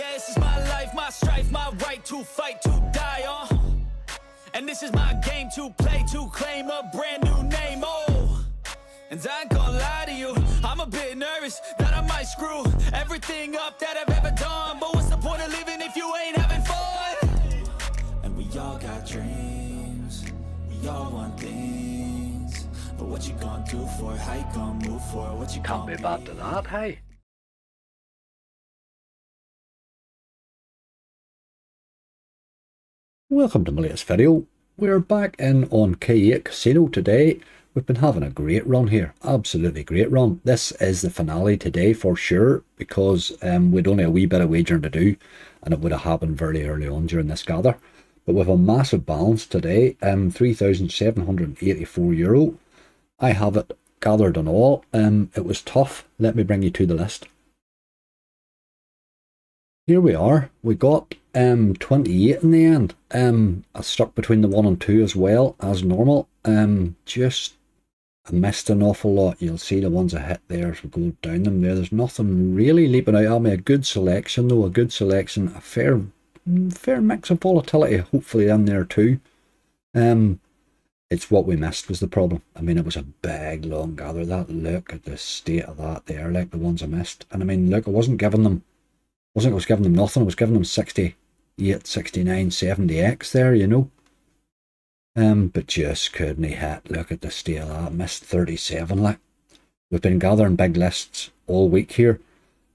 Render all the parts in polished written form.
Yeah, this is my life, my strife, my right to fight, to die on. And this is my game to play, to claim a brand new name, oh. And I ain't gonna lie to you, I'm a bit nervous that I might screw everything up that I've ever done. But what's the point of living if you ain't having fun? And we all got dreams, we all want things. But what you gonna do for it, how you gonna move for it, what you Can't gonna be bad to that, hey? Welcome to my latest video. We're back in on K8 Casino today. We've been having a great run here, absolutely great run. This is the finale today for sure, because we'd only a wee bit of wagering to do, and it would have happened very early on during this gather. But with a massive balance today, €3,784. I have it gathered and all. It was tough. Let me bring you to the list. Here we are. We got 28 in the end. I stuck between the 1 and 2 as well as normal. I missed an awful lot. You'll see the ones I hit there as we go down them there. There's nothing really leaping out at me. A good selection though, a good selection. A fair mix of volatility hopefully in there too. It's what we missed was the problem. I mean, it was a big long gather. That, look at the state of that there, like the ones I missed. And I mean, look, I wasn't giving them nothing. I was giving them 68, 69, 70x there, you know. But just couldn't hit. Look at the state of that. Missed 37. Like, we've been gathering big lists all week here.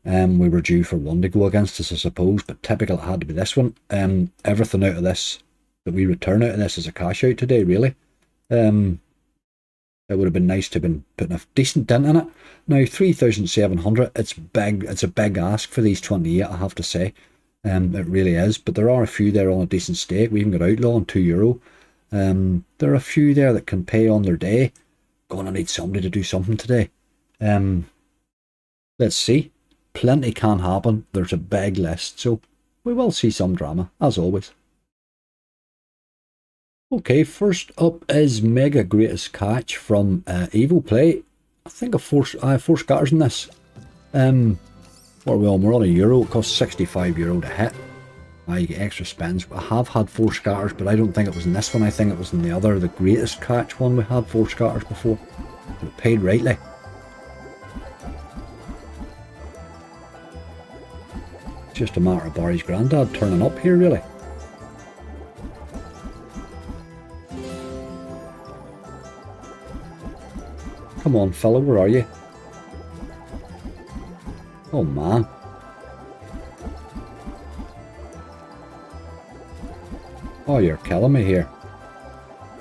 We were due for one to go against us, I suppose, but typical it had to be this one. Everything out of this that we return out of this is a cash out today, really. It would have been nice to have been putting a decent dent in it. Now 3,700. It's big. It's a big ask for these 28, I have to say. It really is. But there are a few there on a decent stake. We even got Outlaw on €2. There are a few there that can pay on their day. Gonna need somebody to do something today. Let's see. Plenty can happen. There's a big list, so we will see some drama, as always. Okay, first up is Mega Greatest Catch from Evil Play. I think I have 4 scatters in this. What are we on? We're on €1. It costs €65 to hit. You get extra spins. I have had 4 scatters, but I don't think it was in this one. I think it was in the other, the Greatest Catch one. We had 4 scatters before. We paid rightly. It's just a matter of Barry's granddad turning up here, really. Come on, fella, where are you? Oh, man. Oh, you're killing me here.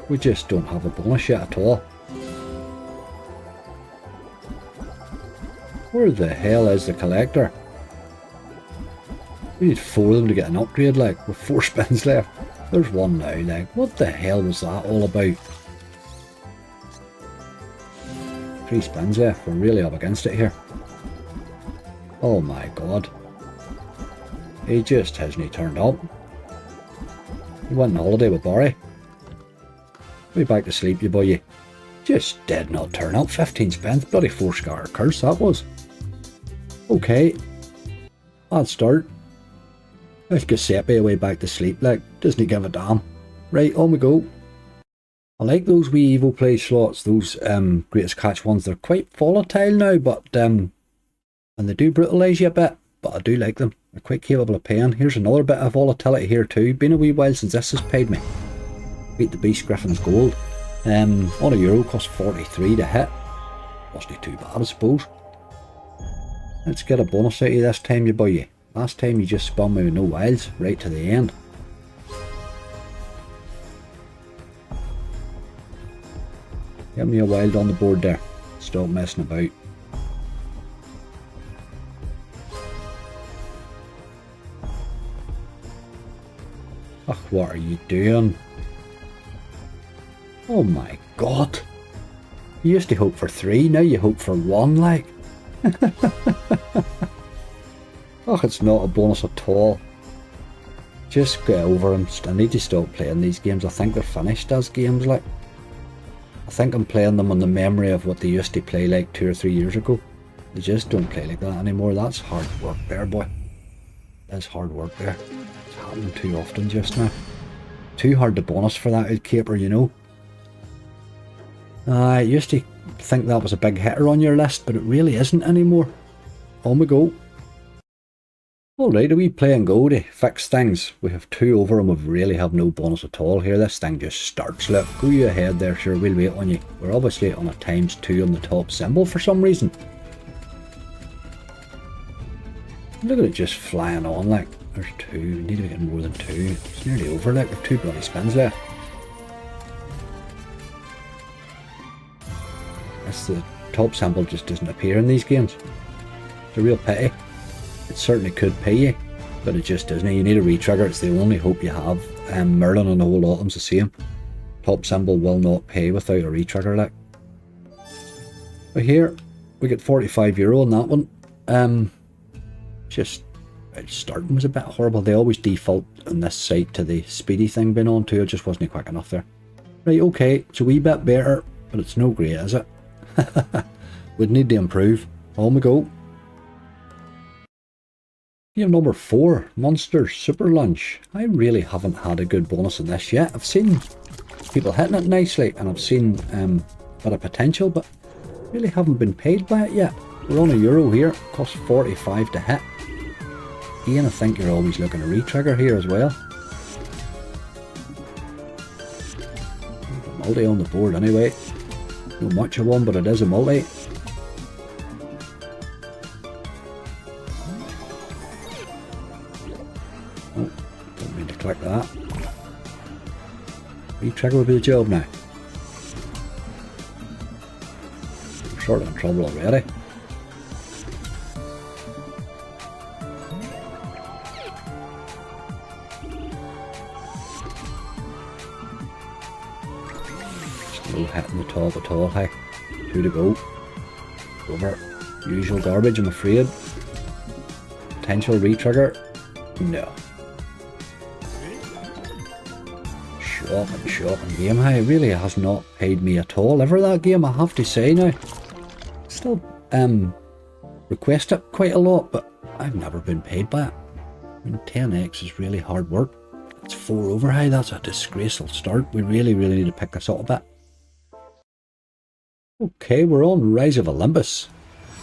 We just don't have a bonus yet at all. Where the hell is the collector? We need 4 of them to get an upgrade, like, with 4 spins left. There's one now, like, what the hell was that all about? 3 spins left. We're really up against it here. Oh my god. He just hasn't turned up. He went on holiday with Barry. Be back to sleep, you boy. You just did not turn up. 15 spins. Bloody 4 scatter curse that was. Okay. Bad start. Let's get Seppi away back to sleep. Like, doesn't he give a damn? Right, on we go. I like those wee Evil Play slots, those Greatest Catch ones. They're quite volatile now, but and they do brutalise you a bit, but I do like them. They're quite capable of paying. Here's another bit of volatility here too. Been a wee while since this has paid me. Beat the beast, Griffin's Gold. On €1, cost 43 to hit. Wasn't too bad, I suppose. Let's get a bonus out of you this time, you boy. Last time you just spun me with no wilds, right to the end. Get me a wild on the board there. Stop messing about. Ugh, what are you doing? Oh my god. You used to hope for 3, now you hope for 1, like. Oh, it's not a bonus at all. Just get over them. I need to stop playing these games. I think they're finished as games, like. I think I'm playing them on the memory of what they used to play like 2 or 3 years ago. They just don't play like that anymore. That's hard work there, boy. is hard work there. It's happening too often just now. Too hard to bonus for that out caper, you know. I used to think that was a big hitter on your list, but it really isn't anymore. On we go. Alright, a wee play and go to fix things. We have 2 over and we really have no bonus at all here. This thing just starts. Look, go you ahead there, sure, we'll wait on you. We're obviously on a ×2 on the top symbol for some reason. Look at it just flying on, like, there's 2, we need to get more than 2. It's nearly over, like, we have 2 bloody spins left. That's the top symbol just doesn't appear in these games. It's a real pity. It certainly could pay you, but it just doesn't. You need a retrigger, it's the only hope you have. Merlin and the whole lot of them's the same. Top symbol will not pay without a retrigger, like. But here, we get €45 on that one. Just starting was a bit horrible. They always default on this site to the speedy thing being on too. It just wasn't quick enough there. Right, okay, it's a wee bit better, but it's no great, is it? We'd need to improve. On we go. Game number 4, Monsters Superlanche. I really haven't had a good bonus in this yet. I've seen people hitting it nicely, and I've seen a bit of potential, but really haven't been paid by it yet. We're on €1 here, costs 45 to hit. Ian, I think you're always looking to retrigger here as well. Multi on the board anyway. Not much of one, but it is a multi. Oh, don't mean to click that. Retrigger will be the job now. I'm sort of in trouble already. No hitting the top at all, hey. 2 to go. Over. Usual garbage, I'm afraid. Potential retrigger. No. Shocking game, hey. It really has not paid me at all ever, that game, I have to say now. Still request it quite a lot, but I've never been paid by it. I mean, 10x is really hard work. It's 4 over, hey. That's a disgraceful start. We really need to pick this up a bit. Okay, we're on Rise of Olympus.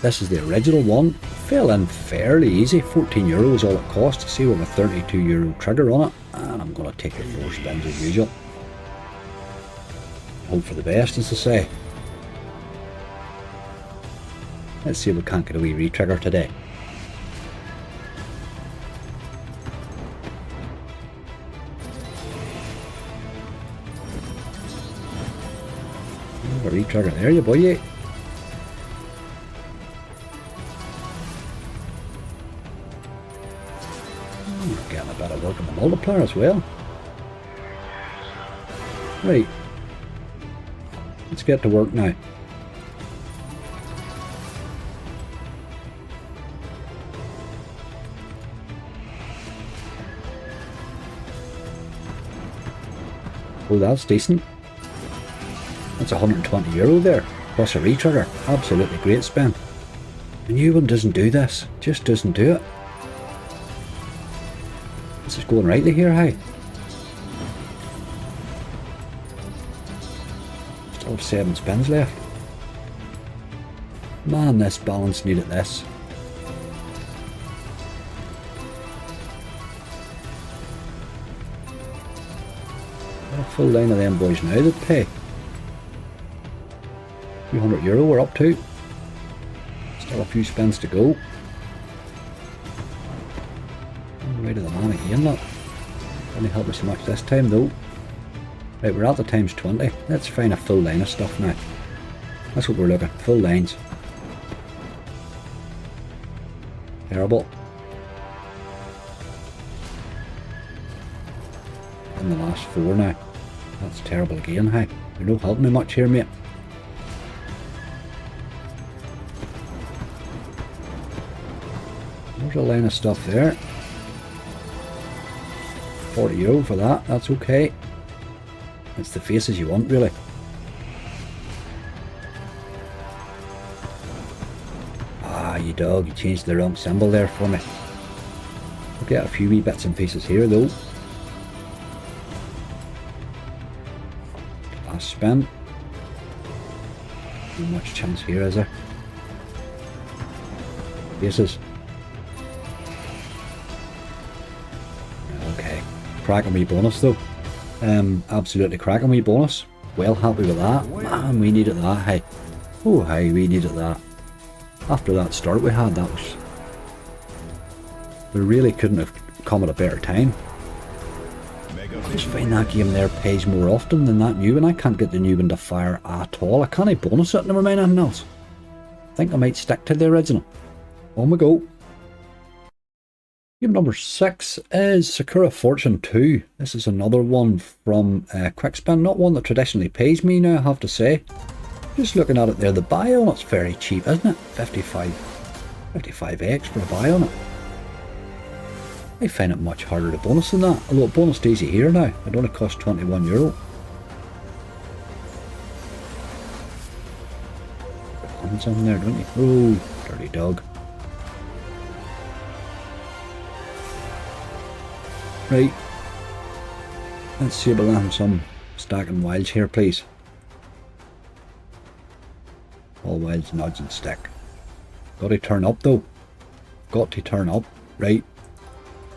This is the original one. Fell in fairly easy. €14 is all it cost. See, we have a €32 trigger on it. And I'm going to take the 4 spins as usual. Hope for the best, as I say. Let's see if we can't get a wee retrigger today. A retrigger there, you boy. We're getting a bit of work on the multiplier as well. Right. Let's get to work now. Oh, that's decent. That's €120 there, plus a retrigger. Absolutely great spin. The new one doesn't do this, just doesn't do it. This is going rightly here, hey. Still have 7 spins left. Man, this balance needed this. Got a full line of them boys now that pay. €200 we're up to. Still a few spins to go. Right to the man again, look. Didn't help me so much this time though. Right, we're at the ×20. Let's find a full line of stuff now. That's what we're looking, full lines. Terrible. In the last 4 now. That's terrible again, hey. You're not helping me much here, mate. There's a line of stuff there. €40 for that, that's okay. It's the faces you want, really. Ah, you dog, you changed the wrong symbol there for me. get a few wee bits and pieces here though. Last spin. Not much chance here, is there? Aces. Okay. Cracking wee bonus though. Absolutely cracking wee bonus. Well happy with that. Man, we needed that, hey. Oh, hey, we needed that. After that start we had, that was... We really couldn't have come at a better time. I just find that game there pays more often than that new one. I can't get the new one to fire at all. I can't bonus it, never mind anything else. I think I might stick to the original. On we go. Game number 6 is Sakura Fortune 2. This is another one from Quickspin. Not one that traditionally pays me now, I have to say. Just looking at it there, the buy on it's very cheap, isn't it? 55x for a buy on it. I find it much harder to bonus than that, although it bonused easy here now. It only cost €21. Comes on there, don't you? Oh, dirty dog. Right. Let's see about having some stacking wilds here, please. All wilds, nods and stick. Got to turn up though. Got to turn up. Right.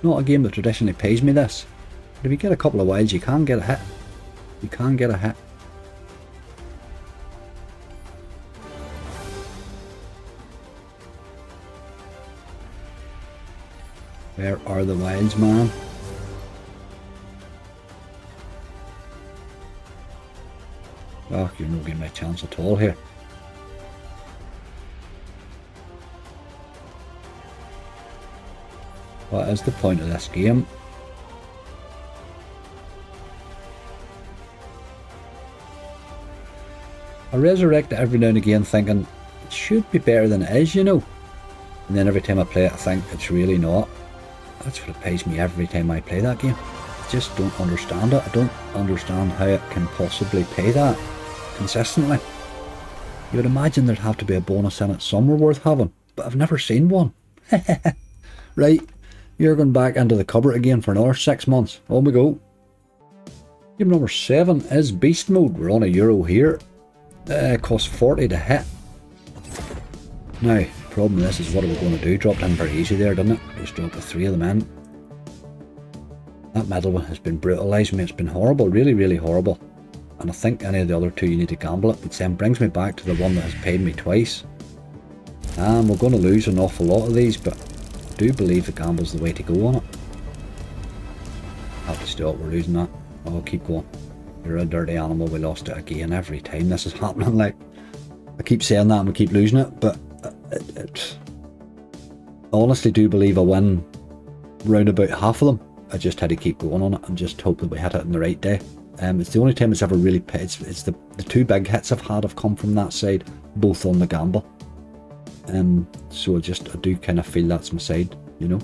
Not a game that traditionally pays me this. But if you get a couple of wilds, you can get a hit. You can get a hit. Where are the wilds, man? Oh, you're not giving me a chance at all here. What is the point of this game? I resurrect it every now and again thinking it should be better than it is, you know. And then every time I play it I think it's really not. That's what it pays me every time I play that game. I just don't understand it. I don't understand how it can possibly pay that consistently. You would imagine there'd have to be a bonus in it somewhere worth having, but I've never seen one. Right. You're going back into the cupboard again for another 6 months. On we go. Game number 7 is Beast Mode. We're on €1 here. It costs 40 to hit. Now, the problem with this is what are we going to do? Dropped in very easy there, didn't it? Just dropped the 3 of them in. That middle one has been brutalising me. It's been horrible, really, really horrible. And I think any of the other 2 you need to gamble it, which then brings me back to the one that has paid me twice. And we're going to lose an awful lot of these, but I do believe the gamble's the way to go on it. Have to stop, we're losing that. Oh, keep going. You're a dirty animal, we lost it again every time this is happening. Like, I keep saying that and we keep losing it, but I honestly do believe I win round about half of them. I just had to keep going on it and just hope that we hit it on the right day. It's the only time it's ever really paid. It's the 2 big hits I've had have come from that side, both on the gamble. So I do kind of feel that's my side, you know.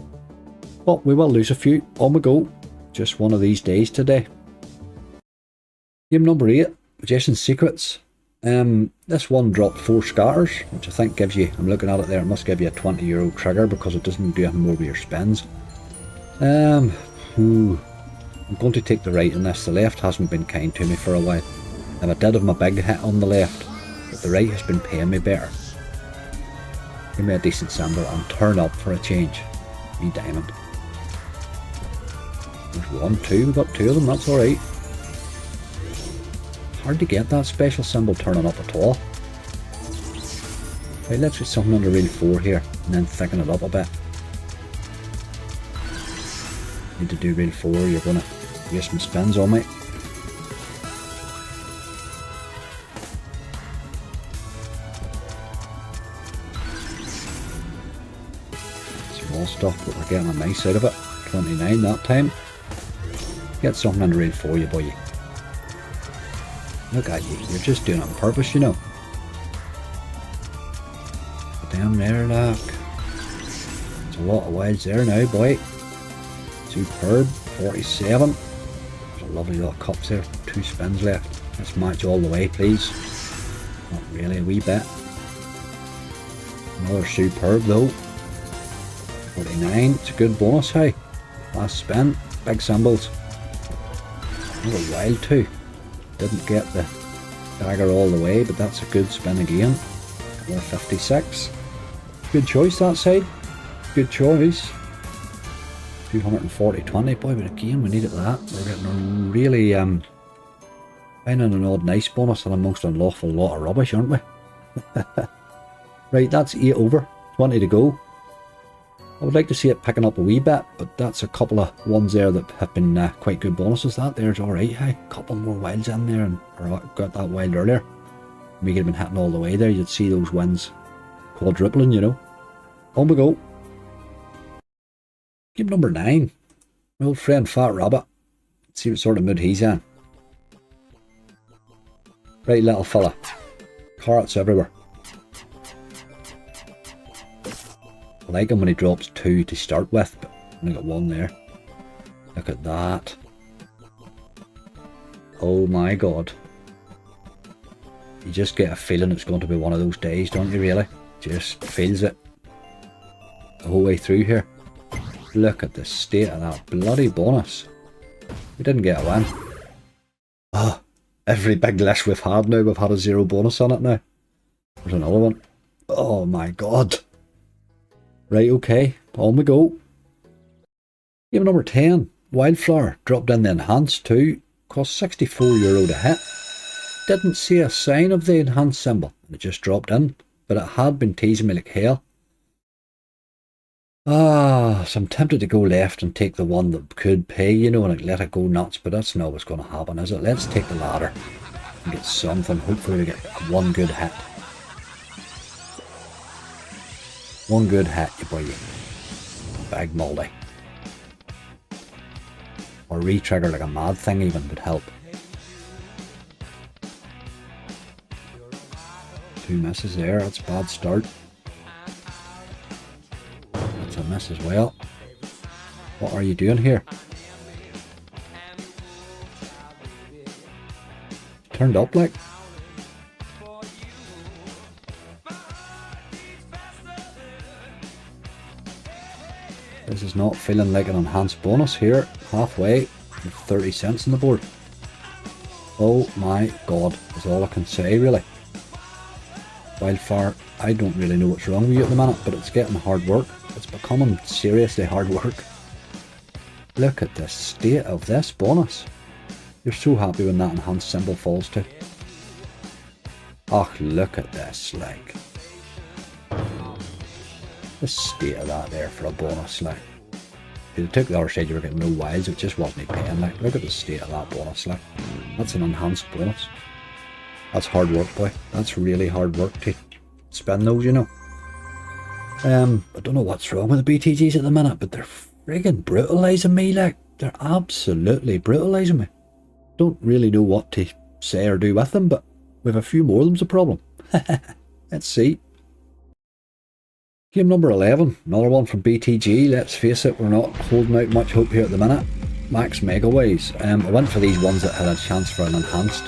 But we will lose a few. On we go. Just one of these days today. Game number 8, Magician's Secrets. This one dropped 4 scatters, which I think gives you, I'm looking at it there, it must give you a €20 trigger because it doesn't do anything more with your spins. I'm going to take the right on this. The left hasn't been kind to me for a while. And I did have my big hit on the left, but the right has been paying me better. Give me a decent symbol and turn up for a change. Me diamond. There's 1, 2, we've got 2 of them, that's alright. Hard to get that special symbol turning up at all. Right, let's get something under reel 4 here, and then thicken it up a bit. Need to do reel 4, you're gonna waste some spins on me. Small stuff, but we're getting a nice out of it. 29 that time. Get something under reel 4, you boy. Look at you, you're just doing it on purpose, you know. Get down there, look. There's a lot of wilds there now, boy. Superb, 47. There's a lovely little cups there, 2 spins left. Let's match all the way, please. Not really, a wee bit. Another superb though. 49, it's a good bonus, hey. Last spin. Big symbols. Another wild too. Didn't get the dagger all the way, but that's a good spin again. Another 56. Good choice that side. Good choice. 240.20. Boy, but again, we needed that. We're getting a really, finding an odd nice bonus and amongst an awful lot of rubbish, aren't we? Right, that's 8 over. 20 to go. I would like to see it picking up a wee bit, but that's a couple of ones there that have been quite good bonuses. That there's alright. Hey, a couple more wilds in there, and or got that wild earlier. We could have been hitting all the way there. You'd see those wins quadrupling, you know. On we go. Game number 9. My old friend Fat Rabbit. Let's see what sort of mood he's in. Right, little fella. Carrots everywhere. I like him when he drops 2 to start with, but I only got 1 there. Look at that. Oh my god. You just get a feeling it's going to be one of those days, don't you really? Just feels it. The whole way through here. Look at the state of that bloody bonus. We didn't get a win. Ah, every big list we've had now, we've had a 0 bonus on it now. There's another one. Oh my god. Right, okay, on we go. Game number 10, Wildflower, dropped in the enhanced too, cost €64 to hit. Didn't see a sign of the enhanced symbol, it just dropped in, but it had been teasing me like hell. So I'm tempted to go left and take the one that could pay, you know, and like, let it go nuts, but that's not what's going to happen, is it? Let's take the ladder and get something, hopefully we get one good hit. One good hit, you boy. Big multi. Or re-trigger like a mad thing even would help. 2 misses there, that's a bad start. That's a miss as well. What are you doing here? Turned up like. This is not feeling like an enhanced bonus here. Halfway, with 30 cents on the board. Oh my god, is all I can say really. Wildfire, I don't really know what's wrong with you at the minute, but it's getting hard work. It's becoming seriously hard work. Look at the state of this bonus. You're so happy when that enhanced symbol falls to. Oh, look at this, like. The state of that there for a bonus, like. If you took the other side, you were getting no wilds, it just wasn't paying, like. Look at the state of that bonus, like. That's an enhanced bonus. That's hard work, boy. That's really hard work to spin those, you know. I don't know what's wrong with the BTGs at the minute, but they're friggin' brutalising me, like. They're absolutely brutalising me. Don't really know what to say or do with them, but with a few more of them's a problem. Let's see. Game number 11, another one from BTG. Let's face it, we're not holding out much hope here at the minute. Lions Megaways. I went for these ones that had a chance for an enhanced.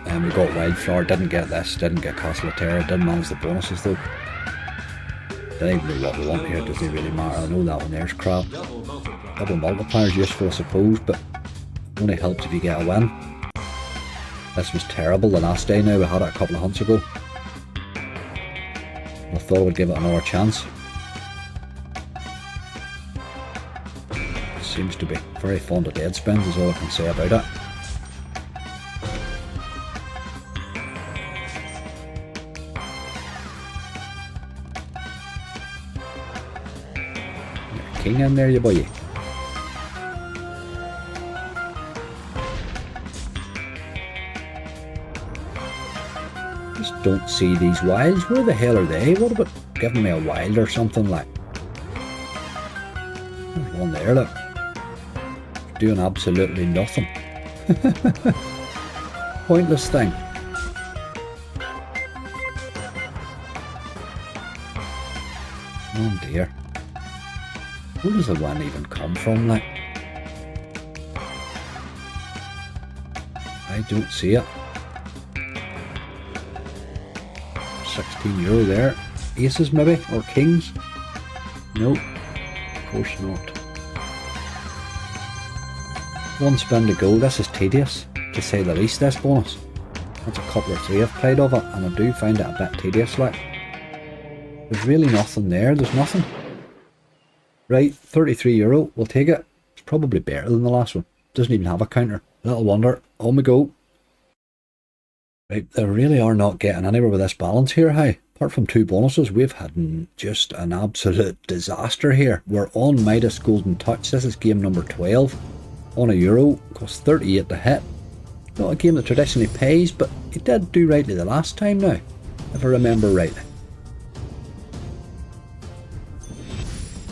We got Wildflower, didn't get this, didn't get Castle of Terror, didn't manage the bonuses though. Don't even know what we want here, does it really matter? I know that one there's crap. Double multiplier is useful I suppose, but only helps if you get a win. This was terrible the last day now, we had it a couple of hunts ago. I thought I would give it another chance. Seems to be very fond of dead spins is all I can say about it. King in there, you boy. Just don't see these wilds. Where the hell are they? What about giving me a wild or something like? There's one there, look. Doing absolutely nothing. Pointless thing. Oh dear. Where does the one even come from, like? I don't see it. €16 there. Aces maybe? Or kings? No. Of course not. 1 spin to go. This is tedious, to say the least, this bonus. That's a couple or 3 I've played of it, and I do find it a bit tedious, like. There's really nothing there, there's nothing. Right, €33, we'll take it. It's probably better than the last one. Doesn't even have a counter. Little wonder, on we go. Right, they really are not getting anywhere with this balance here, hey. Apart from 2 bonuses, we've had just an absolute disaster here. We're on Midas Golden Touch. This is game number 12. On €1, costs 38 to hit. Not a game that traditionally pays, but it did do rightly the last time now, if I remember rightly.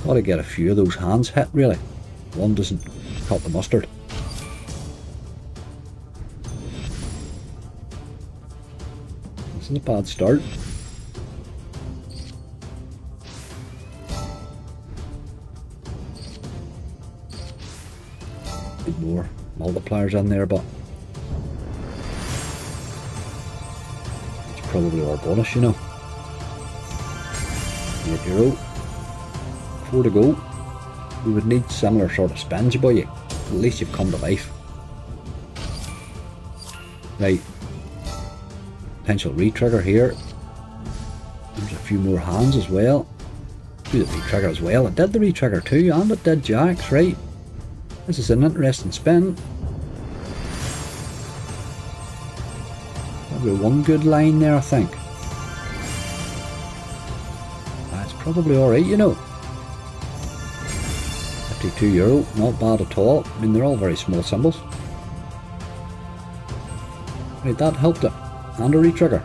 Gotta get a few of those hands hit, really. One doesn't cut the mustard. This is a bad start. Bit more multipliers in there, but it's probably our bonus, you know. €8. 4 to go. We would need similar sort of spins about you. At least you've come to life. Right. Potential re-trigger here. There's a few more hands as well. Do the re-trigger as well. It did the re-trigger too, and it did jacks, right? This is an interesting spin. Probably one good line there, I think. That's probably alright, you know. €52, not bad at all. I mean, they're all very small symbols. Right, that helped it. And a re-trigger.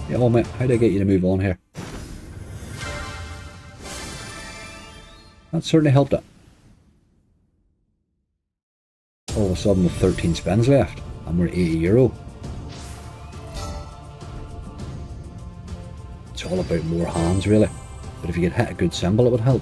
Yeah, oh mate, how do I get you to move on here? That certainly helped it. All of a sudden with 13 spins left, and we're €80. It's all about more hands, really. But if you could hit a good symbol, it would help.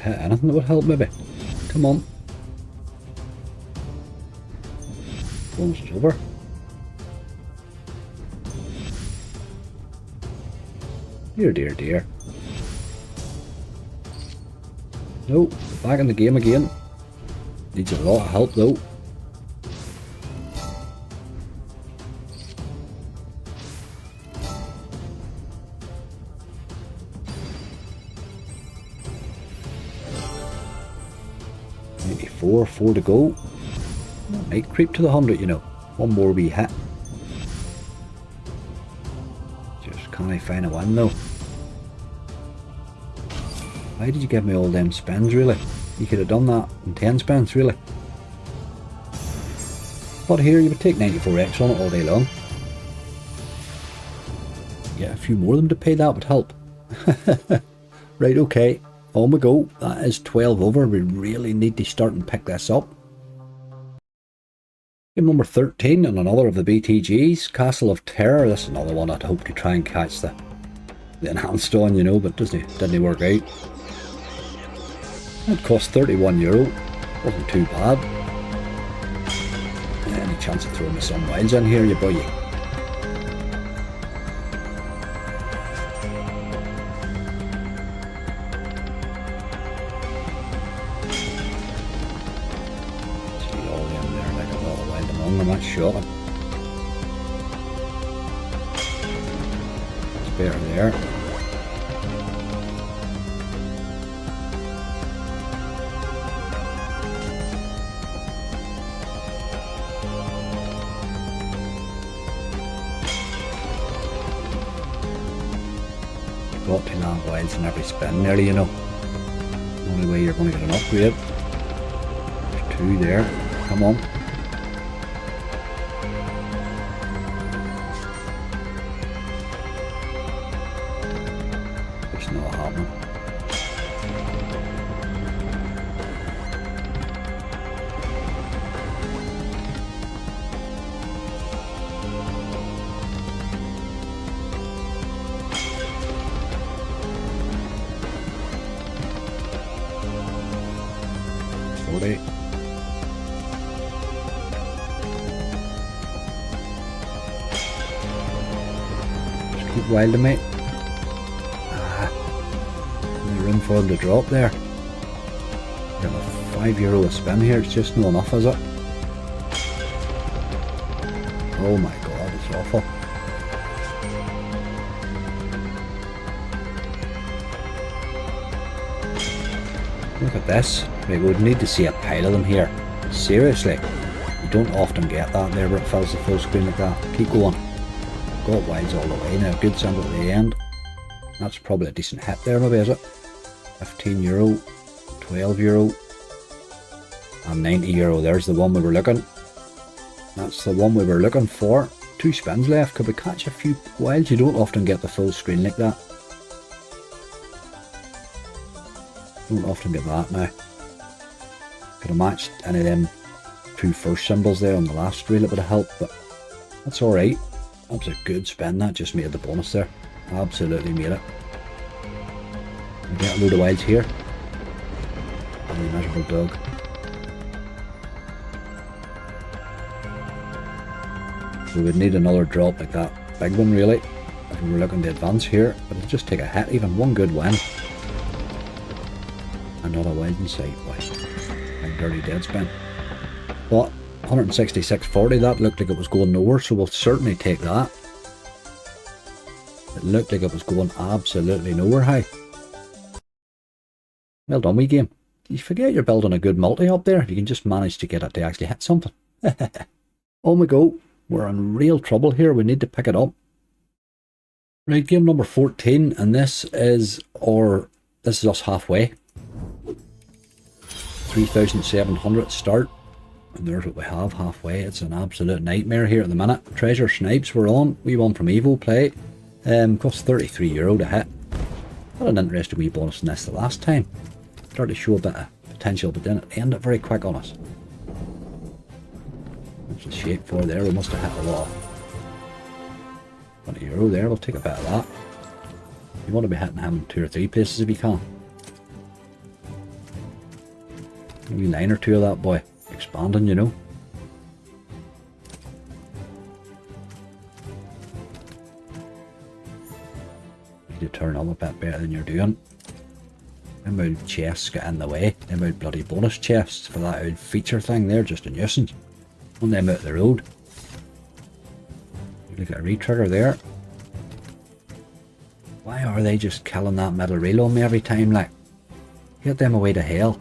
Hit anything that would help, maybe. Come on. Bonus is over. Dear, dear, dear. No, back in the game again. Needs a lot of help though. Four to go. Might creep to the 100, you know. One more wee hit. Just can't I find a win though? Why did you give me all them spins, really? You could have done that in 10 spins, really. But here you would take 94x on it all day long. Get a few more of them to pay, that would help. Right, okay. On we go. That is 12 over. We really need to start and pick this up. Game number 13 and another of the BTGs. Castle of Terror. This is another one I'd hope to try and catch the enhanced on, you know, but didn't work out. It cost €31. Wasn't too bad. Any chance of throwing me some wilds in here, you boy? Shocking. It's better there. Got to land wilds in every spin nearly, you know. The only way you're going to get an upgrade. There's 2 there. Come on. look wild to me. No room for him to drop there. Got a €5 a spin here, it's just not enough, is it? Oh my god, it's awful. Look at this. We would need to see a pile of them here. Seriously. You don't often get that there where it fills the full screen like that. Keep going. Got wilds all the way now. Good symbol at the end. That's probably a decent hit there, maybe, is it? €15, €12, and €90. There's the one we were looking. That's the one we were looking for. 2 spins left. Could we catch a few wilds? You don't often get the full screen like that. Don't often get that now. Could have matched any of them 2 first symbols there on the last reel, it would have helped, but that's alright. That was a good spin, that just made the bonus there. Absolutely made it. We get a load of wilds here. And a miserable dog. We would need another drop like that big one really, if we were looking to advance here, but it'll just take a hit, even one good win. Another wild in sight, boy. Big dirty dead spin. But 166.40, that looked like it was going nowhere, so we'll certainly take that. It looked like it was going absolutely nowhere high. Well done, wee game. You forget you're building a good multi up there if you can just manage to get it to actually hit something. On we go. We're in real trouble here. We need to pick it up. Right, game number 14, and this is us halfway. 3,700 start. And there's what we have halfway. It's an absolute nightmare here at the minute. Treasure Snipes we're on. We won from Evo play. Cost €33 to hit. Had an interesting wee bonus in this the last time. Started to show a bit of potential, but then it ended very quick on us. There's the shape for there. We must have hit a lot. €20 there. We'll take a bit of that. You want to be hitting him in 2 or 3 places if you can. Maybe 9 or 2 of that boy. Expanding, you know. You need to turn up a bit better than you're doing. Them old chests get in the way. Them old bloody bonus chests for that old feature thing, they're just a nuisance. Want them out of the road. Look at a re-trigger there. Why are they just killing that middle reel on me every time, like? Get them away to hell.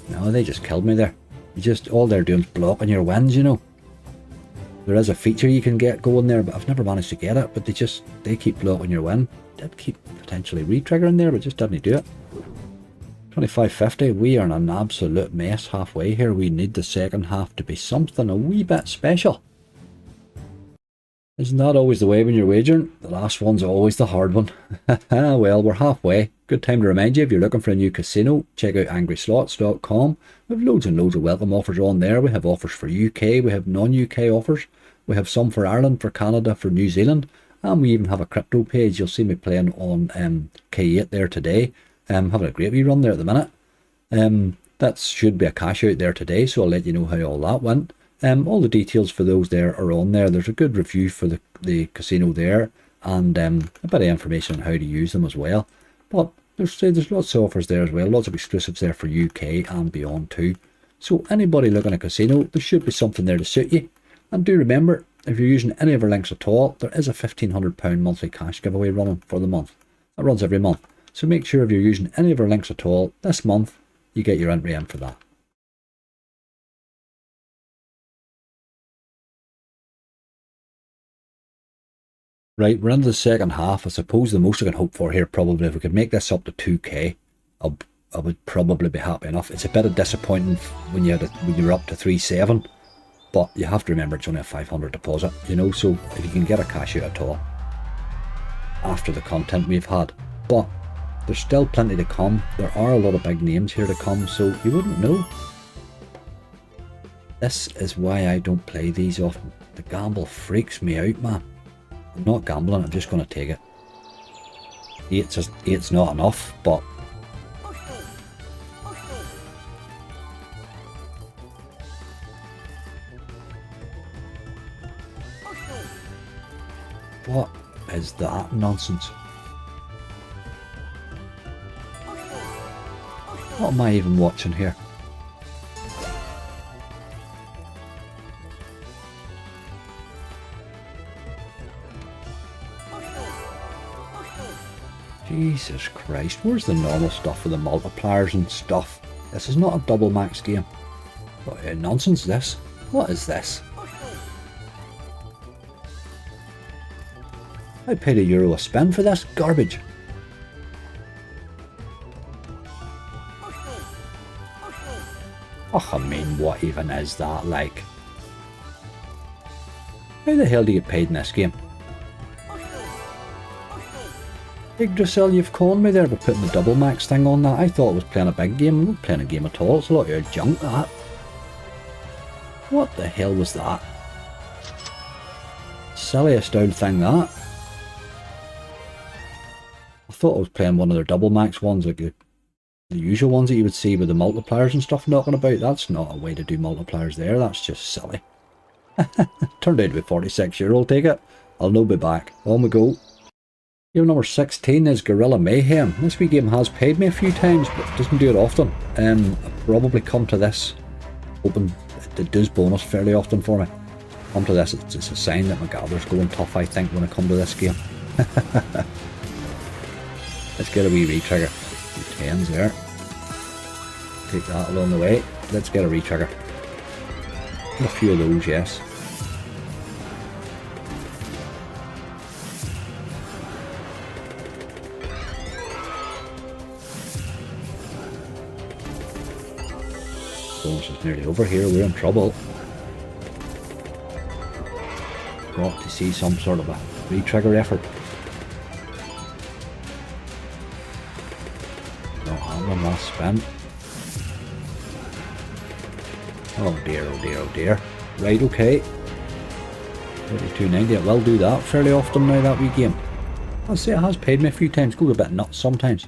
No, they just killed me there. All they're doing is blocking your wins, you know. There is a feature you can get going there, but I've never managed to get it. But they keep blocking your win. Did keep potentially re-triggering there, but just didn't do it. 25.50. We are in an absolute mess halfway here. We need the second half to be something a wee bit special. Isn't that always the way when you're wagering? The last one's always the hard one. Well, we're halfway. Good time to remind you, if you're looking for a new casino, check out angryslots.com. We have loads and loads of welcome offers on there. We have offers for UK, we have non-UK offers. We have some for Ireland, for Canada, for New Zealand. And we even have a crypto page. You'll see me playing on K8 there today. Having a great wee run there at the minute. That should be a cash out there today, so I'll let you know how all that went. All the details for those there are on there. There's a good review for the casino there, and a bit of information on how to use them as well. But there's lots of offers there as well, lots of exclusives there for UK and beyond too. So anybody looking at a casino, there should be something there to suit you. And do remember, if you're using any of our links at all, there is a £1,500 monthly cash giveaway running for the month. That runs every month. So make sure if you're using any of our links at all this month, you get your entry in for that. Right, we're into the second half. I suppose the most I can hope for here, probably, if we could make this up to 2k, I would probably be happy enough. It's a bit of disappointing when you're up to 3.7, but you have to remember it's only a 500 deposit, you know, so if you can get a cash out at all after the content we've had. But there's still plenty to come. There are a lot of big names here to come, so you wouldn't know. This is why I don't play these often. The gamble freaks me out, man. I'm not gambling, I'm just going to take it. Eight's not enough, but What is that nonsense? What am I even watching here? Jesus Christ, where's the normal stuff for the multipliers and stuff? This is not a double max game. What nonsense is this? What is this? I paid €1 a spin for this garbage. Oh, I mean, what even is that like? How the hell do you get paid in this game? Yggdrasil, you've conned me there by putting the double max thing on that. I thought I was playing a big game. I'm not playing a game at all. It's a lot of your junk, that. What the hell was that? Silliest old thing, that. I thought I was playing one of their double max ones, like the usual ones that you would see with the multipliers and stuff knocking about. That's not a way to do multipliers there. That's just silly. Turned out to be 46 euro. I'll take it. I'll no be back. On we go. Game number 16 is Gorilla Mayhem. This wee game has paid me a few times, but doesn't do it often. I'll probably come to this hoping it does bonus fairly often for me. Come to this, it's a sign that my gather's going tough, I think, when I come to this game. Let's get a wee retrigger. 10s there. Take that along the way. Let's get a retrigger. A few of those, yes. Bonus is nearly over here, we're in trouble. Got to see some sort of a retrigger effort. Not happening, last spin. Oh dear, oh dear, oh dear. Right, okay. 32.90, it will do that fairly often now, that wee game. I'll say it has paid me a few times, goes a bit nuts sometimes.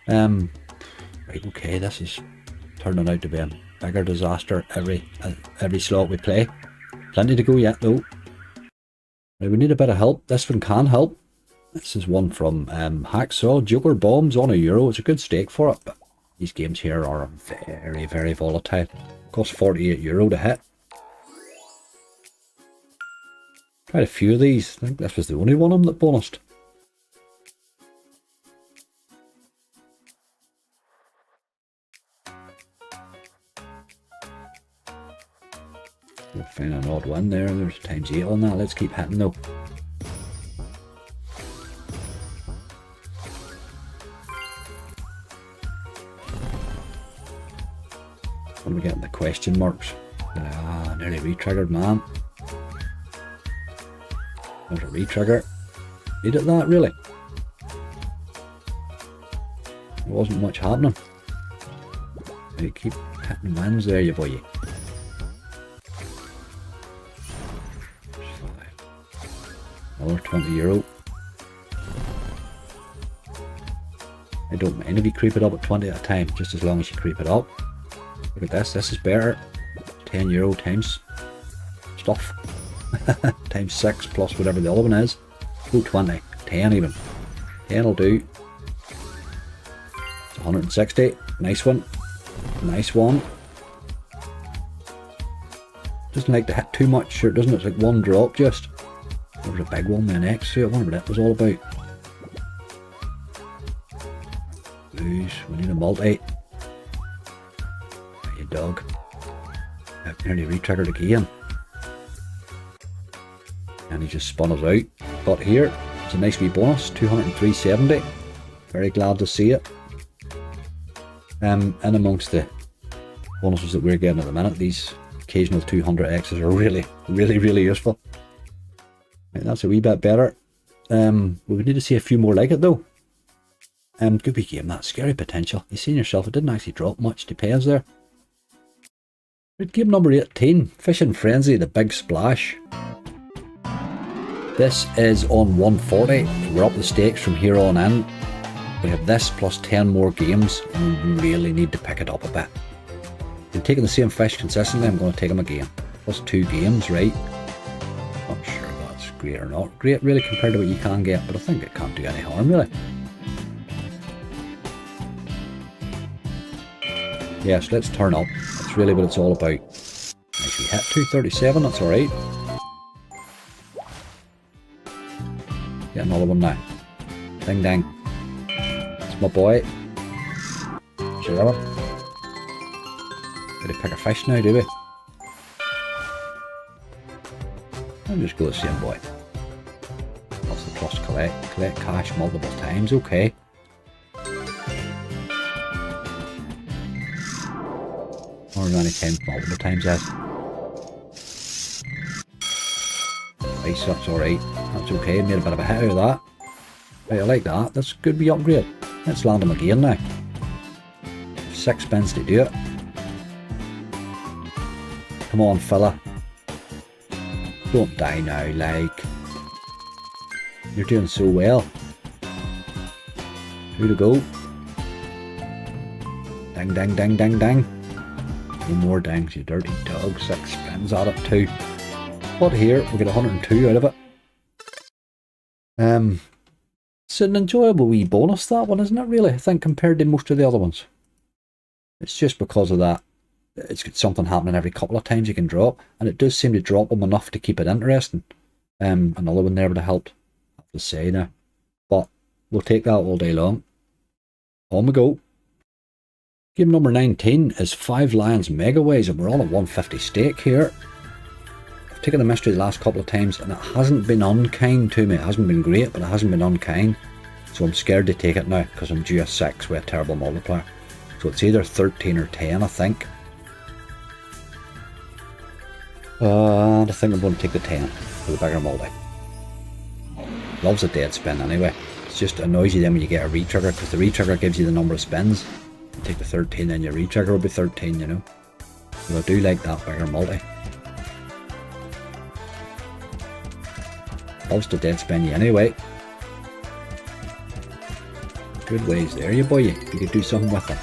Right, okay, this is turning out to be a bigger disaster every slot we play. Plenty to go yet though. Right, we need a bit of help. This one can help. This is one from Hacksaw. Joker Bombs on €1. It's a good stake for it, but these games here are very, very volatile. Cost €48 to hit. Quite a few of these. I think this was the only one of them that bonused. We'll find an odd one there. There's ×8 on that. Let's keep hitting though. What are we getting? The question marks. Ah, nearly retriggered, man. There's a retrigger. Need it that, really? There wasn't much happening. Right, keep hitting wins there, you boy. Another €20. I don't mind if you creep it up at 20 at a time, just as long as you creep it up. Look at this, this is better. €10 times stuff. Times 6 plus whatever the other one is. Oh, 20. 10 even. 10 will do. It's 160. Nice one. Nice one. Doesn't like to hit too much, sure doesn't it? It's like one drop just. There was a big one with an X to it. I wonder what that was all about. Lose. We need a multi. You dog. I've nearly retriggered again. And he just spun us out. But here, it's a nice wee bonus. 203.70. Very glad to see it. And amongst the bonuses that we're getting at the minute, these occasional 200Xs are really, really, really useful. Right, that's a wee bit better. We would need to see a few more like it though. Good wee game, that scary potential. You've seen yourself, it didn't actually drop much to pay us there. Right, game number 18, Fishin Frenzy, the big splash. This is on 140. We're up the stakes from here on in. We have this plus 10 more games, and we really need to pick it up a bit. Been taking the same fish consistently, I'm going to take them again. Plus 2 games, right? Not sure that's great or not great really compared to what you can get, but I think it can't do any harm really. Yes, let's turn up. That's really what it's all about. Nice, we hit 237, that's alright. Get another one now. Ding ding. It's my boy. Sure. Gotta pick a fish now, do we? I'll just go the same boy. What's the plus collect? Collect cash multiple times, okay. Or many times, multiple times as. Nice, that's alright. That's okay, made a bit of a hit out of that. Right, I like that. That's good we upgrade. Let's land him again now. 6 spins to do it. Come on, fella. Don't die now, like. You're doing so well. 2 to go. Ding, ding, ding, ding, ding. No more dings, you dirty dog. 6 spins at it too. But here, we get 102 out of it. It's an enjoyable wee bonus, that one, isn't it, really? I think compared to most of the other ones. It's just because of that. It's got something happening every couple of times you can drop, and it does seem to drop them enough to keep it interesting. Another one there would have helped, I have to say now. But we'll take that all day long. On we go. Game number 19 is 5 Lions Megaways, and we're on a 150 stake here. I've taken the mystery the last couple of times, and it hasn't been unkind to me. It hasn't been great, but it hasn't been unkind. So I'm scared to take it now, because I'm due a 6 with a terrible multiplier. So it's either 13 or 10, I think. And I think I'm going to take the 10 for the bigger multi. Loves a dead spin anyway. It's just annoys you then when you get a retrigger, because the retrigger gives you the number of spins. You take the 13, then your retrigger will be 13, you know. So I do like that bigger multi. Loves to dead spin you anyway. Good ways there, you boy. You could do something with it.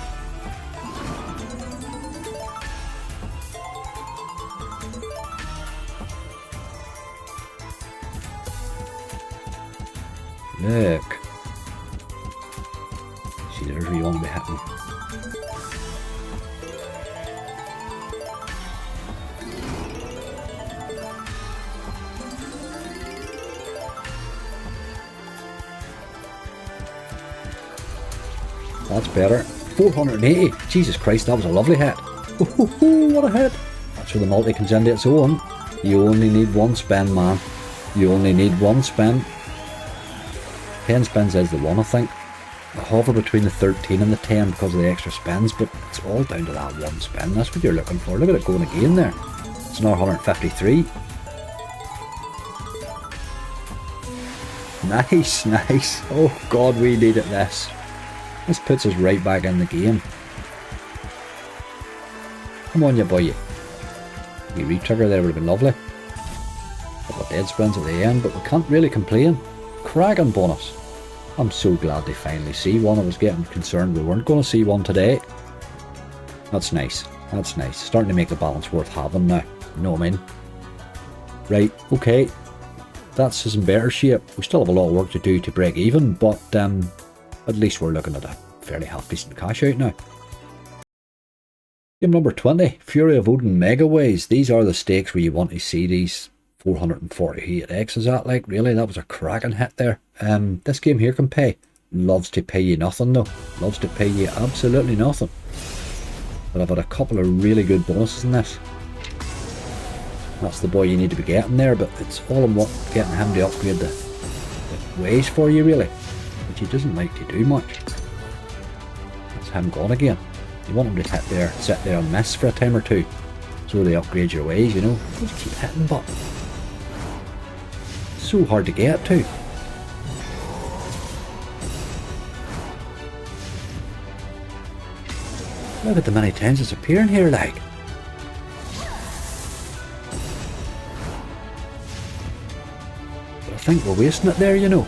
Look. See, there's where you want to be hitting. That's better. 480. Jesus Christ, that was a lovely hit. Oh, what a hit. That's where the multi comes into its own. You only need 1 spin, man. You only need 1 spin. 10 spins is the one, I think. I hover between the 13 and the 10 because of the extra spins, but it's all down to that 1 spin. That's what you're looking for. Look at it going again there. It's now 153. Nice, nice. Oh God, we needed this. This puts us right back in the game. Come on, you boy. You retrigger there would have been lovely. Couple of dead spins at the end, but we can't really complain. Cracking bonus. I'm so glad they finally see one. I was getting concerned we weren't going to see one today. That's nice. That's nice. Starting to make the balance worth having now. You know what I mean? Right, okay. That's in better shape. We still have a lot of work to do to break even, but at least we're looking at a fairly half-decent cash out now. Game number 20, Fury of Odin Megaways. These are the stakes where you want to see these 448Xs at, like, really. That was a cracking hit there. This game here can pay. Loves to pay you nothing though. Loves to pay you absolutely nothing. But I've had a couple of really good bonuses in this. That's the boy you need to be getting there, but it's all in what getting him to upgrade the ways for you, really. Which he doesn't like to do much. That's him gone again. You want him to hit there, sit there and miss for a time or two. So they upgrade your ways, you know. Just keep hitting, but so hard to get to. Look at the many times it's appearing here, like. But I think we're wasting it there, you know.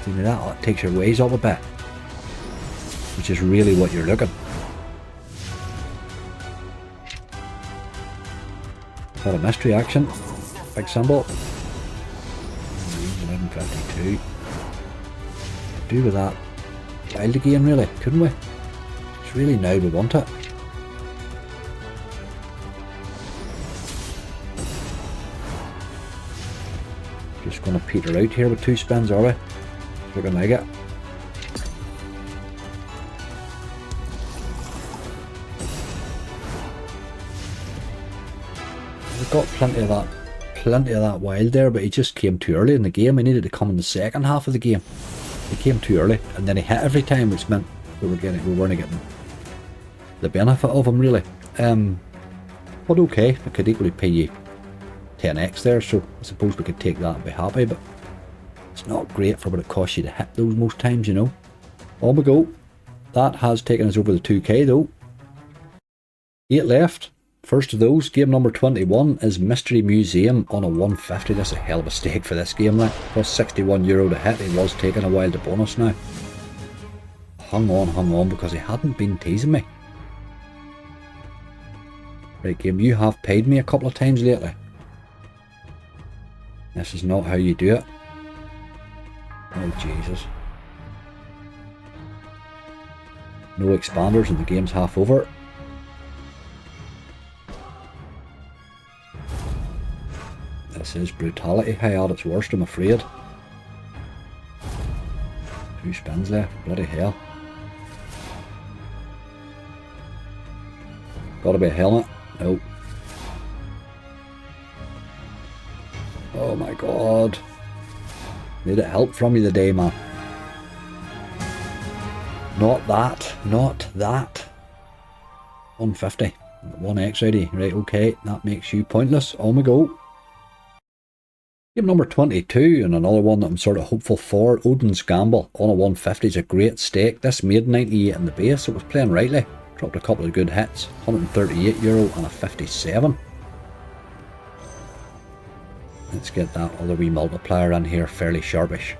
See, that takes your ways up a bit, which is really what you're looking. Got a mystery action. Big symbol. 1152. Do with that wild again, really, couldn't we? It's really now we want it. Just gonna peter out here with 2 spins, are we? Looking like it. We've got plenty of that wild there, but he just came too early in the game. He needed to come in the second half of the game. He came too early, and then he hit every time, which meant we weren't getting the benefit of him, really. But okay, I could equally pay you 10x there, so I suppose we could take that and be happy, but it's not great for what it costs you to hit those most times, you know. On we go. That has taken us over the 2k though. 8 left. First of those, game number 21 is Mystery Museum on a 150. That's a hell of a stake for this game, like. Plus €61 to hit. He was taking a while to bonus now. Hung on, because he hadn't been teasing me. Right, game, you have paid me a couple of times lately. This is not how you do it. Oh, Jesus. No expanders and the game's half over. This is brutality high at its worst, I'm afraid. 2 spins left, bloody hell. Gotta be a helmet. Nope. Oh my god. Needed help from you today, man. Not that. 150. 1x out of you. Right, okay. That makes you pointless. On we go. Game number 22, and another one that I'm sort of hopeful for. Odins Gamble on a 150 is a great stake. This made 98 in the base, so it was playing rightly. Dropped a couple of good hits. €138 and a 57. Let's get that other wee multiplier in here fairly sharpish.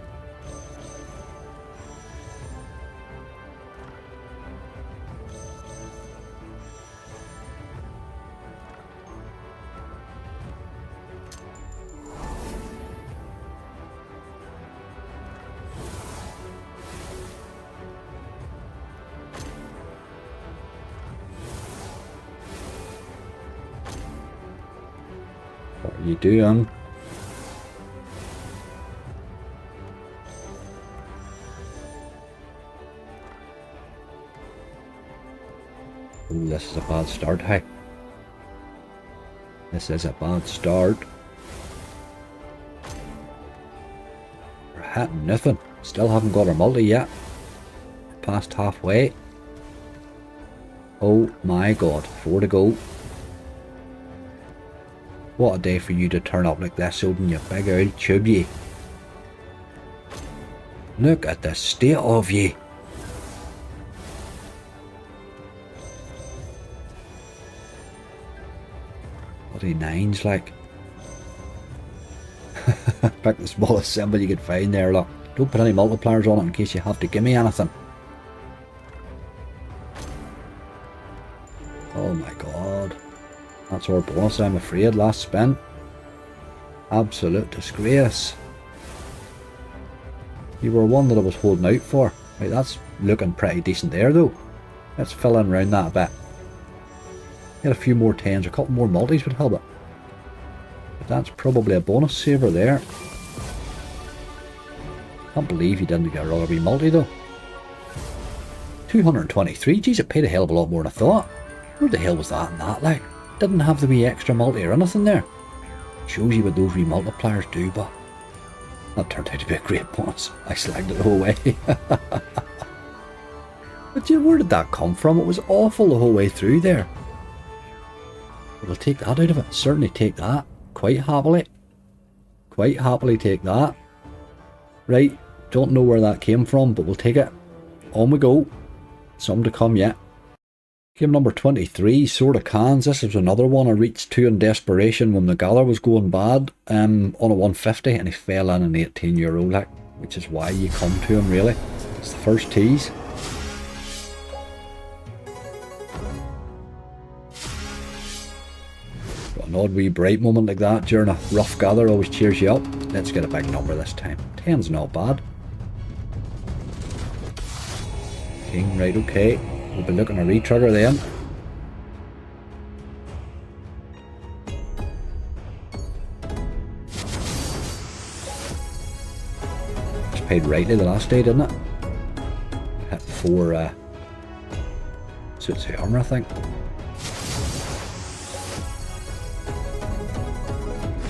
What are you doing? Oh, this is a bad start, hey. This is a bad start. We're hitting nothing. Still haven't got our multi yet. We're past halfway. Oh my god, 4 to go. What a day for you to turn up like this, Odin, you big old tube ye. Look at the state of ye. Bloody 9s, like. Pick the smallest symbol you could find there, look. Don't put any multipliers on it in case you have to give me anything. Oh my god. That's our bonus, I'm afraid. Last spin. Absolute disgrace. You were one that I was holding out for. Right, that's looking pretty decent there though. Let's fill in around that a bit. Get a few more 10s, a couple more multis would help it. But that's probably a bonus saver there. Can't believe you didn't get a rather wee multi though. 223, geez, it paid a hell of a lot more than I thought. Where the hell was that in that, like? Didn't have the wee extra multi or anything there. Shows you what those wee multipliers do, but that turned out to be a great bonus. I slagged it the whole way. But yeah, where did that come from? It was awful the whole way through there. But I'll take that out of it. Certainly take that. Quite happily. Quite happily take that. Right, don't know where that came from, but we'll take it. On we go. Some to come yet. Game number 23, Sword of Cans. This is another one I reached to in desperation when the Galler was going bad on a 150 and he fell in an €18 like, which is why you come to him really. It's the first tease. Got An odd wee bright moment like that during a rough gather always cheers you up. Let's get a big number this time. 10's not bad. King, right, okay. We'll be looking at a re-trigger then. Just paid rightly the last day, didn't it? Hit 4 suits the armour, I think.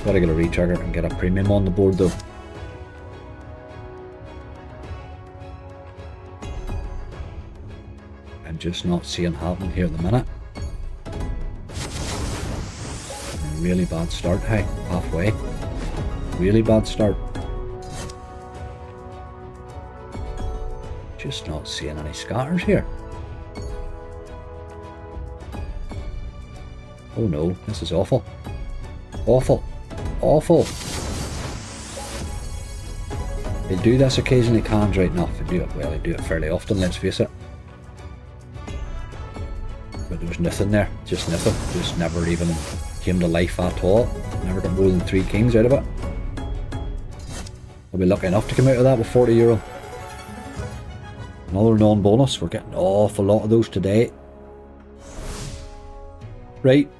Gotta get a re-trigger and get a premium on the board though. I'm just not seeing happening here at the minute. A really bad start, hey, halfway. Really bad start. Just not seeing any scatters here. Oh no, this is awful. Awful. Awful. They do this occasionally, cans, right enough. They do it well, they do it fairly often, let's face it. But there was nothing there, just nothing. Just never even came to life at all. Never got more than 3 kings out of it. I'll be lucky enough to come out of that with €40. Another non-bonus, we're getting an awful lot of those today. Right.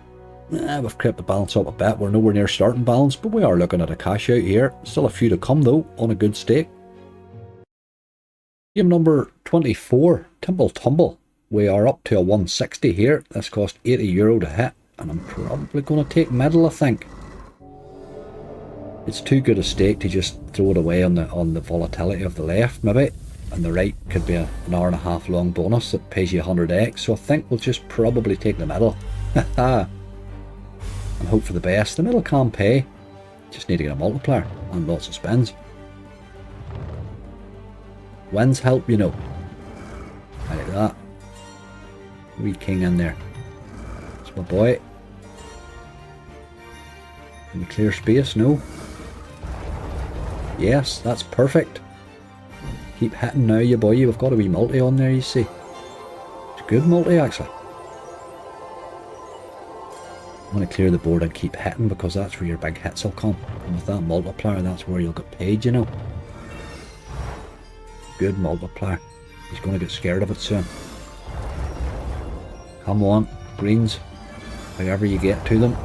We've crept the balance up a bit. We're nowhere near starting balance, but we are looking at a cash out here. Still a few to come though, on a good stake. Game number 24, Tumble. We are up to a 160 here. This cost €80 to hit, and I'm probably going to take middle, I think. It's too good a stake to just throw it away on the volatility of the left, maybe. And the right could be an hour and a half long bonus that pays you 100x, so I think we'll just probably take the middle. Haha. And hope for the best. The middle can't pay. Just need to get a multiplier and lots of spins. Wins help, you know. I like that. Wee king in there. That's my boy. Can we clear space? No. Yes, that's perfect. Keep hitting now, you boy. We've got a wee multi on there, you see. It's a good multi, actually. I'm going to clear the board and keep hitting because that's where your big hits will come. And with that multiplier, that's where you'll get paid, you know. Good multiplier. He's going to get scared of it soon. Come on, greens. However you get to them.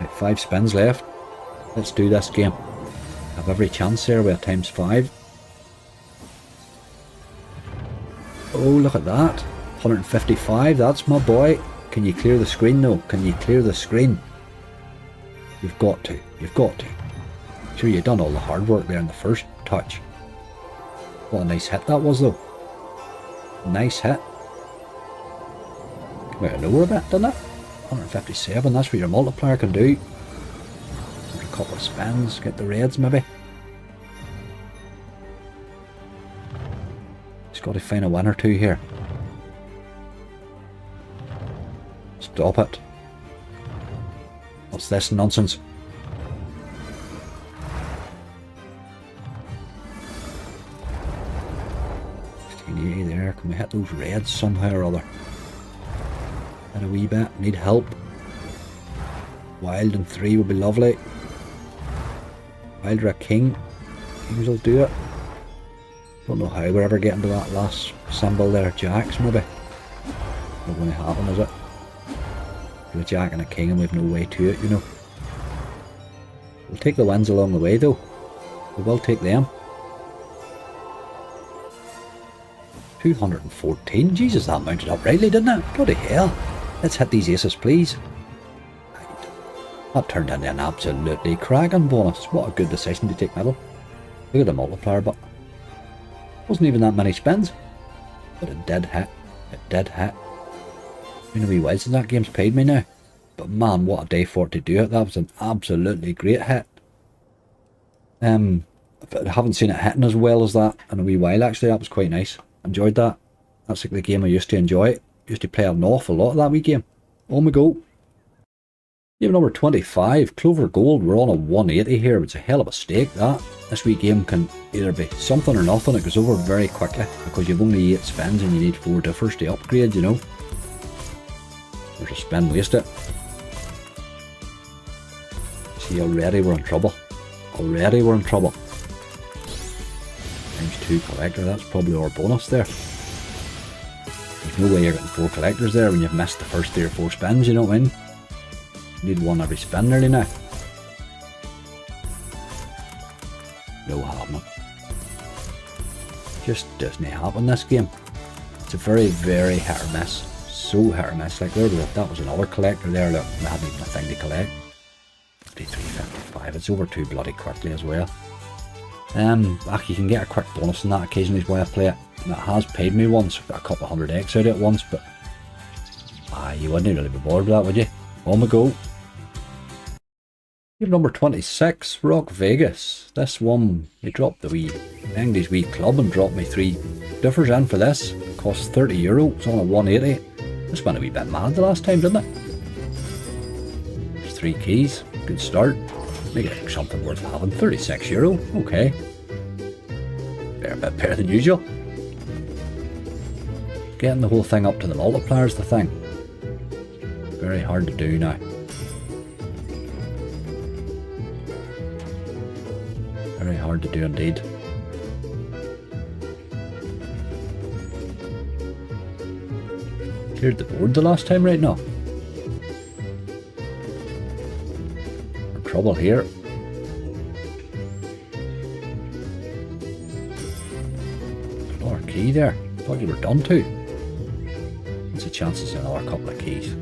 Right, 5 spins left. Let's do this game. Have every chance there with a ×5. Oh, look at that. 155, that's my boy. Can you clear the screen though? Can you clear the screen? You've got to. You've got to. Sure, you've done all the hard work there in the first touch. What a nice hit that was though. Nice hit. Came out of nowhere a bit, didn't it? 157, that's what your multiplier can do. A couple of spins, get the reds maybe. Got to find a win or two here. Stop it. What's this nonsense? $16.80 there. Can we hit those reds somehow or other? Hit a wee bit. Need help. Wild and 3 would be lovely. Wild or a king. Kings will do it. Don't know how we're ever getting to that last symbol there. Jacks maybe. Not going to happen, is it? Do a jack and a king and we've no way to it, you know. We'll take the wins along the way though. We will take them. 214. Jesus, that mounted up rightly, didn't it? Bloody hell. Let's hit these aces, please. That turned into an absolutely cracking bonus. What a good decision to take middle. Look at the multiplier, but wasn't even that many spins. But it did hit. It did hit. You know, wee while since that game's paid me now. But man, what a day for it to do it. That was an absolutely great hit. I haven't seen it hitting as well as that in a wee while actually. That was quite nice. Enjoyed that. That's like the game I used to enjoy. Used to play an awful lot of that wee game. On we go. Game number 25, Clover Gold. We're on a 180 here. It's a hell of a stake, that. This wee game can either be something or nothing. It goes over very quickly because you've only 8 spins and you need 4 differs to upgrade, you know. There's a spin wasted. See, already we're in trouble. Already we're in trouble. ×2 collector, that's probably our bonus there. There's no way you're getting 4 collectors there when you've missed the first 3 or 4 spins, you know what I mean? You need 1 every spin nearly now. No happening. Just doesn't happen this game. It's a very, very hit or miss. So hit or miss. Like that was another collector there. Look, we hadn't even a thing to collect. 53.55. It's over too bloody quickly as well. Actually, you can get a quick bonus on that occasionally is why I play it. And it has paid me once. Got a couple of 100x out of it once, but you wouldn't really be bored with that, would you? On we go. Game number 26, Rock Vegas. This one, they dropped the wee English wee club and dropped me 3 differs in for this. It costs €30. It's on a 180. This went a wee bit mad the last time, didn't it? There's 3 keys. Good start. Make it something worth having. €36. Okay. They're a bit better than usual. Getting the whole thing up to the multiplier is the thing. Very hard to do now. Very hard to do indeed. Cleared the board the last time right now. We're in trouble here. Another key there. Thought you were done too. What's the chances of another couple of keys?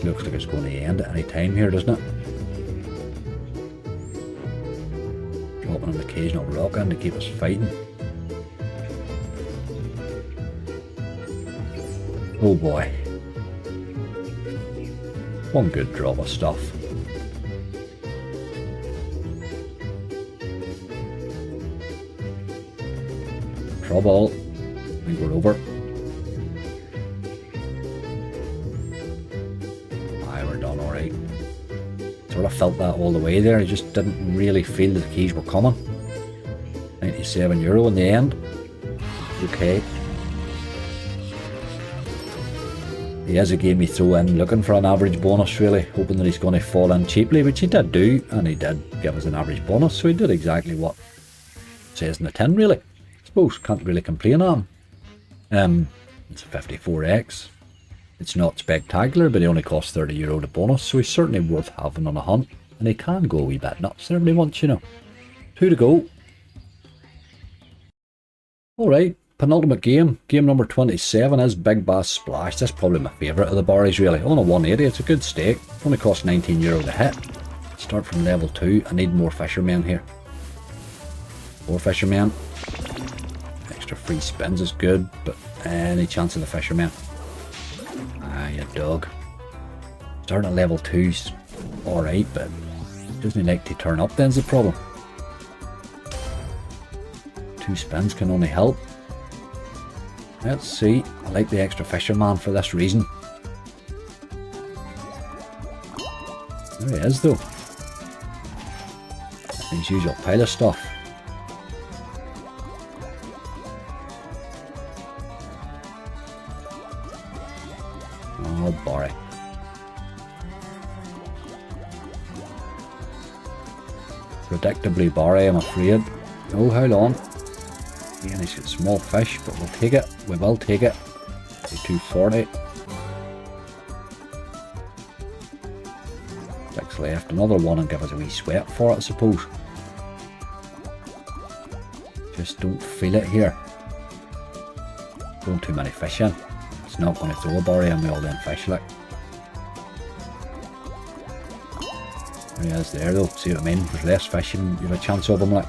Looks like it's going to end at any time here, doesn't it? Dropping an occasional rock in to keep us fighting. Oh boy. One good drop of stuff. Trouble. I think we're over. Sort of felt that all the way there. I just didn't really feel the keys were coming. €97 in the end. Okay. He has a game you throw in looking for an average bonus really, hoping that he's going to fall in cheaply, which he did do, and he did give us an average bonus, so he did exactly what it says in the tin really. I suppose can't really complain on him. It's a 54x. It's not spectacular, but he only costs €30 to bonus, so he's certainly worth having on a hunt. And he can go a wee bit nuts every once, you know. 2 to go. Alright, penultimate game. Game number 27 is Big Bass Splash. That's probably my favourite of the barries, really. On a 180, it's a good stake. Only costs €19 to hit. Start from level 2. I need more fishermen here. 4 fishermen. Extra free spins is good, but any chance of the fishermen? You dog. Starting at level 2's alright, but doesn't he like to turn up then's the problem. 2 spins can only help. Let's see. I like the extra fisherman for this reason. There he is though. His usual pile of stuff. Oh, Barry. Predictably Barry, I'm afraid. Oh, how long? Yeah, he's got small fish, but we'll take it. We will take it. 240. 6 left. Another one and give us a wee sweat for it, I suppose. Just don't feel it here. Throwing too many fish in. It's not going to throw a Barry on me all them fish like. There he is there though, see what I mean? There's less fish and you have a chance of him like.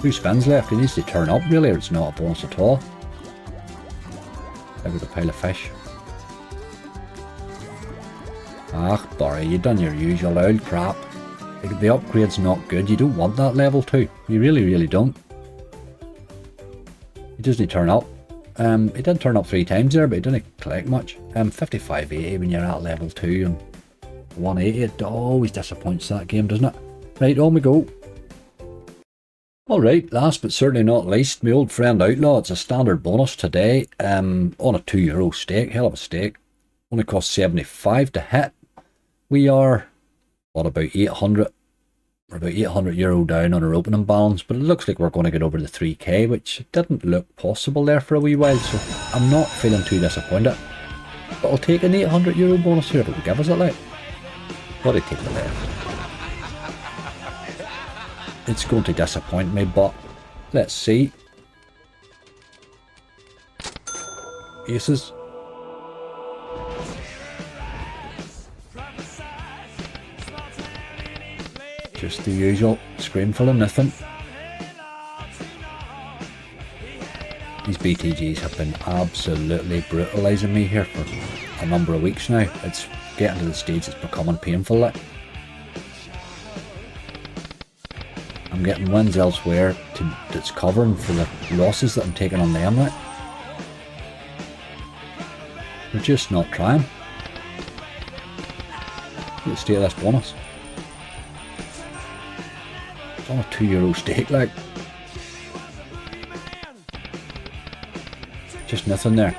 2 spins left, he needs to turn up really or it's not a bonus at all. There with a pile of fish. Ah, Barry, you done your usual old crap. The upgrade's not good, you don't want that level 2. You really, really don't. He doesn't turn up. He did turn up 3 times there, but he didn't collect much. 55.80 when you're at level 2 and 180, it always disappoints that game, doesn't it? Right, on we go. Alright, last but certainly not least, my old friend Outlaw. It's a standard bonus today, on a €2 stake, hell of a stake. Only cost 75 to hit. We are, what, about 800? We're about €800 down on our opening balance, but it looks like we're going to get over the 3k, which didn't look possible there for a wee while, so I'm not feeling too disappointed. But I'll take an €800 bonus here if it will give us it, like. What do you take the left? It's going to disappoint me, but let's see. Aces. Just the usual screenful of nothing. These BTGs have been absolutely brutalising me here for a number of weeks now. It's getting to the stage it's becoming painful. Like. I'm getting wins elsewhere that's covering for the losses that I'm taking on them. Like. They're just not trying. Let's steal this bonus. On a €2 stake, like. Just nothing there.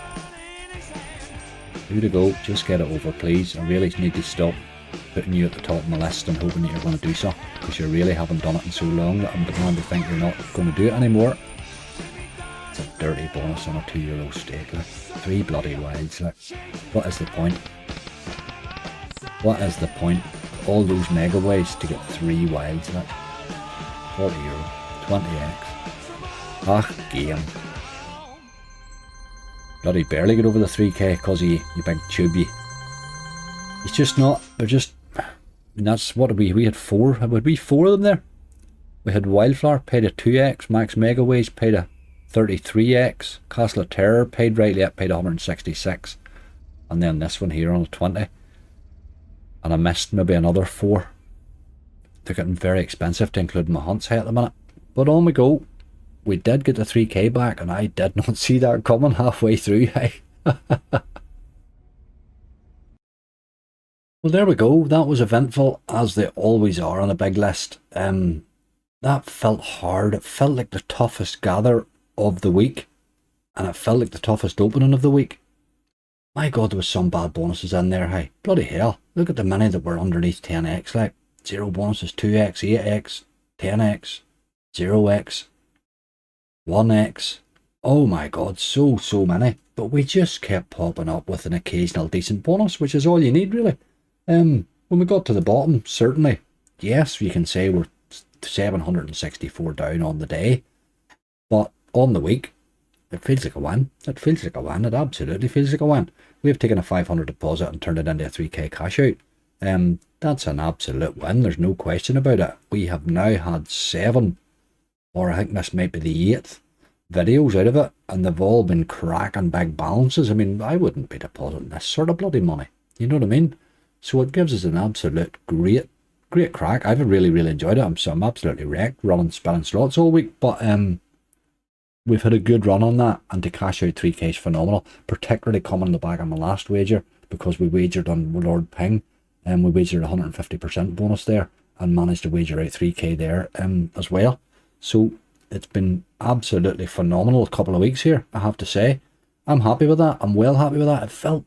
2 to go, just get it over please. I really need to stop putting you at the top of my list and hoping that you're going to do so, because you really haven't done it in so long that I'm beginning to think you're not going to do it anymore. It's a dirty bonus on a €2 stake, like. 3 bloody wilds, like. What is the point? What is the point? All those Megaways to get 3 wilds, like. €40, 20x. Ah, game. Bloody barely get over the 3k because you big tubey. It's just not, they're just, I mean, that's what we had 4, would we 4 of them there? We had Wildflower paid a 2x, Max Megaways paid a 33x, Castle of Terror paid rightly up, paid 166, and then this one here on a 20, and I missed maybe another 4. They're getting very expensive to include my hunts here at the minute. But on we go. We did get the 3k back, and I did not see that coming halfway through. Well, there we go. That was eventful, as they always are on a big list. That felt hard. It felt like the toughest gather of the week, and it felt like the toughest opening of the week. My God, there was some bad bonuses in there. Hey, bloody hell. Look at the many that were underneath 10x, like. 0 bonuses, 2x, 8x, 10x, 0x, 1x. Oh my God, so many. But we just kept popping up with an occasional decent bonus, which is all you need, really. When we got to the bottom, certainly, yes, you can say we're 764 down on the day. But on the week, it feels like a win. It feels like a win. It absolutely feels like a win. We've taken a 500 deposit and turned it into a 3k cash out. That's an absolute win, there's no question about it. We have now had 7, or I think this might be the 8th, videos out of it, and they've all been cracking big balances. I mean, I wouldn't be depositing this sort of bloody money, you know what I mean? So it gives us an absolute great crack. I've really enjoyed it. I'm absolutely wrecked running spinning slots all week, but we've had a good run on that, and to cash out 3k is phenomenal, particularly coming on the back of my last wager, because we wagered on Lord Ping. And we wagered a 150% bonus there and managed to wager out 3k there as well. So it's been absolutely phenomenal a couple of weeks here, I have to say. I'm happy with that. I'm well happy with that. It felt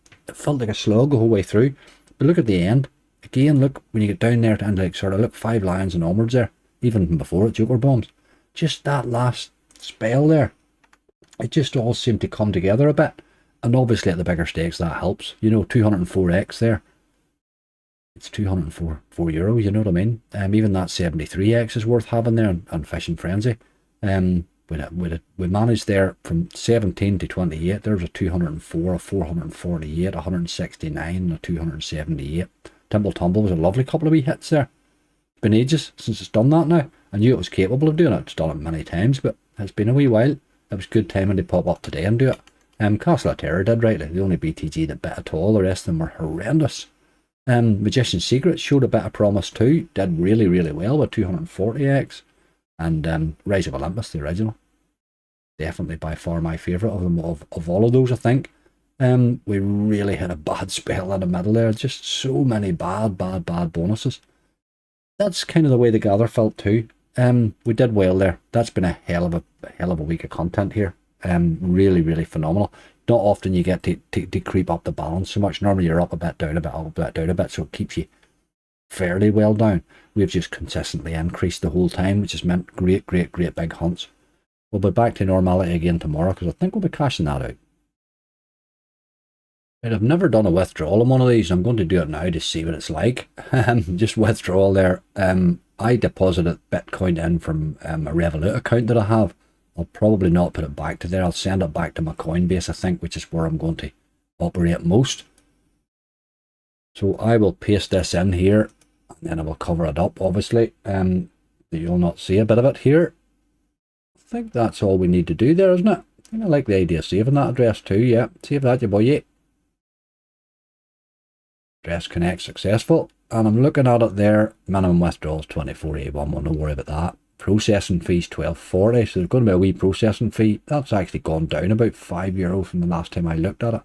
like a slog the whole way through. But look at the end. Again, look, when you get down there to end, like, sort of, look, 5 lions and onwards there. Even before it, Joker bombs. Just that last spell there. It just all seemed to come together a bit. And obviously at the bigger stakes that helps. You know, 204x there. It's 204 €4, you know what I mean? Even that 73x is worth having there on Fishin Frenzy. We managed there from 17 to 28. There's a 204, a 448, 169, and a 278. Tumble was a lovely couple of wee hits there. It's been ages since it's done that now. I knew it was capable of doing it. It's done it many times, but it's been a wee while. It was good timing to pop up today and do it. Castle of Terror did right. The only BTG that bit at all. The rest of them were horrendous. Magician's Secret showed a bit of promise too. Did really well with 240x. And Rise of Olympus, the original. definitely by far my favourite of them, of all of those, I think. We really had a bad spell in the middle there. Just so many bad bonuses. That's kind of the way the gather felt too. We did well there. That's been a hell of a week of content here. Really phenomenal. Not often you get to creep up the balance so much. Normally you're up a bit, down a bit, up a bit, down a bit, so it keeps you fairly well down. We've just consistently increased the whole time, which has meant great big hunts. We'll be back to normality again tomorrow, because I think we'll be cashing that out. Right, I've never done a withdrawal on one of these. I'm going to do it now to see what it's like. Just withdrawal there. I deposited Bitcoin in from a Revolut account that I have. I'll probably not put it back to there. I'll send it back to my Coinbase, I think, which is where I'm going to operate most. So I will paste this in here, and then I will cover it up, obviously. You'll not see a bit of it here. I think that's all we need to do there, isn't it? I like the idea of saving that address too. Yeah, save that, you boy. Yeah. Address connect successful. And I'm looking at it there. Minimum withdrawals 24.81. Well, don't worry about that. Processing fees 12.40. So there's going to be a wee processing fee. That's actually gone down about €5 from the last time I looked at it.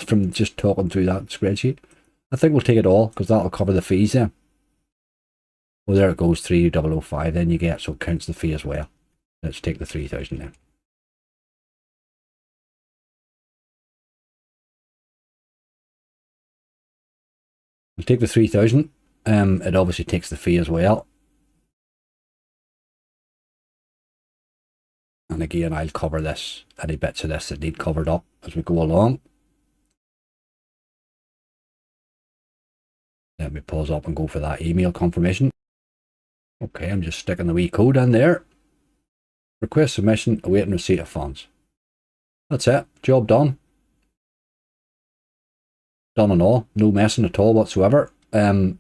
From just talking through that spreadsheet. I think we'll take it all, because that'll cover the fees then. Well, there it goes, 3,005 then you get, so it counts the fee as well. Let's take the 3,000 then. We'll take the 3,000. It obviously takes the fee as well. And again, I'll cover this, any bits of this that need covered up as we go along. Let me pause up and go for that email confirmation. Okay, I'm just sticking the wee code in there. Request submission, awaiting receipt of funds. That's it, job done. Done and all, no messing at all whatsoever. I'll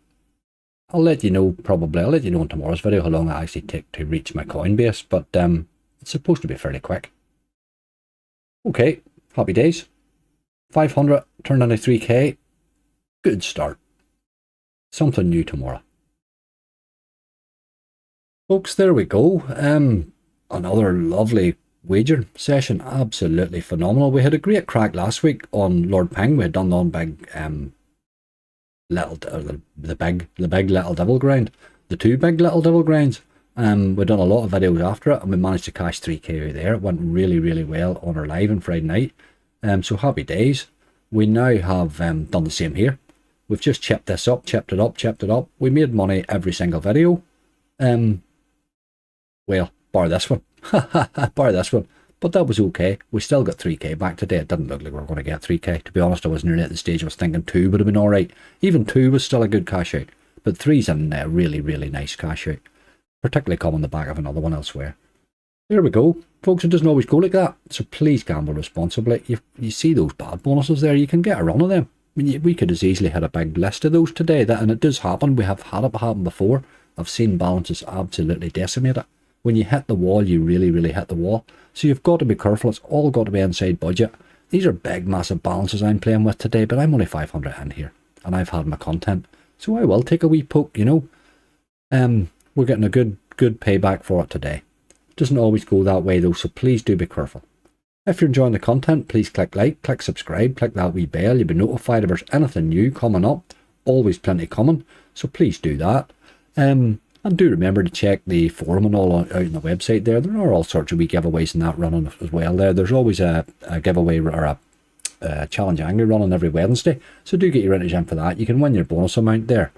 let you know in tomorrow's video how long it actually take to reach my Coinbase, but it's supposed to be fairly quick. Okay, happy days. 500 turned into 3k. Good start. Something new tomorrow. Folks, there we go. Another lovely wager session. Absolutely phenomenal. We had a great crack last week on Lord Ping. We had done on big the big little devil grind. The two big little devil grinds. We've done a lot of videos after it, and we managed to cash 3k out there. It went really well on our live on Friday night. So happy days. We now have done the same here. We've just chipped this up, chipped it up. We made money every single video. Well, bar this one. Bar this one. But that was okay. We still got 3k back today. It didn't look like we were going to get 3k. To be honest, I was nearly at the stage I was thinking 2 would have been alright. Even 2 was still a good cash out. But 3's a really nice cash out. Particularly come on the back of another one elsewhere. There we go. Folks, it doesn't always go like that. So please gamble responsibly. You see those bad bonuses there, you can get a run of them. I mean, we could as easily had a big list of those today, and it does happen. We have had it happen before. I've seen balances absolutely decimated. When you hit the wall, you really hit the wall. So you've got to be careful. It's all got to be inside budget. These are big, massive balances I'm playing with today, but I'm only 500 in here, and I've had my content. So I will take a wee poke, you know. We're getting a good payback for it today. It doesn't always go that way though, so please do be careful. If you're enjoying the content, please click like, click subscribe, click that wee bell. You'll be notified if there's anything new coming up. Always plenty coming, so please do that. And do remember to check the forum and all out on the website there. There are all sorts of wee giveaways and that running as well there. There's always a giveaway or a challenge angry running every Wednesday, so do get your entries in for that. You can win your bonus amount there.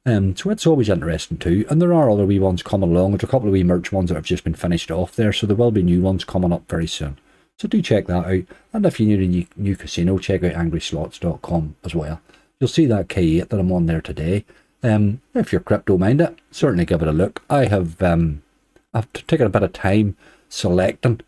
So it's always interesting too, and there are other wee ones coming along. There's a couple of wee merch ones that have just been finished off there, so there will be new ones coming up very soon. So do check that out, and if you need a new casino, check out angryslots.com as well. You'll see that K8 that I'm on there today. If you're crypto minded, certainly give it a look. I've taken a bit of time selecting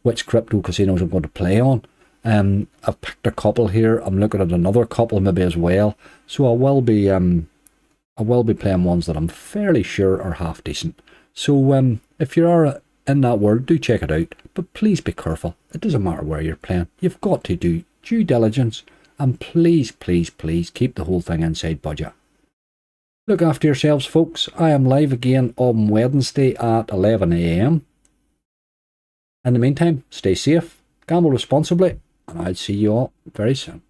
which crypto casinos I'm going to play on. I've picked a couple here. I'm looking at another couple maybe as well. So I will be playing ones that I'm fairly sure are half decent. So if you are in that world, do check it out. But please be careful. It doesn't matter where you're playing. You've got to do due diligence. And please keep the whole thing inside budget. Look after yourselves, folks. I am live again on Wednesday at 11 AM. In the meantime, stay safe, gamble responsibly, and I'll see you all very soon.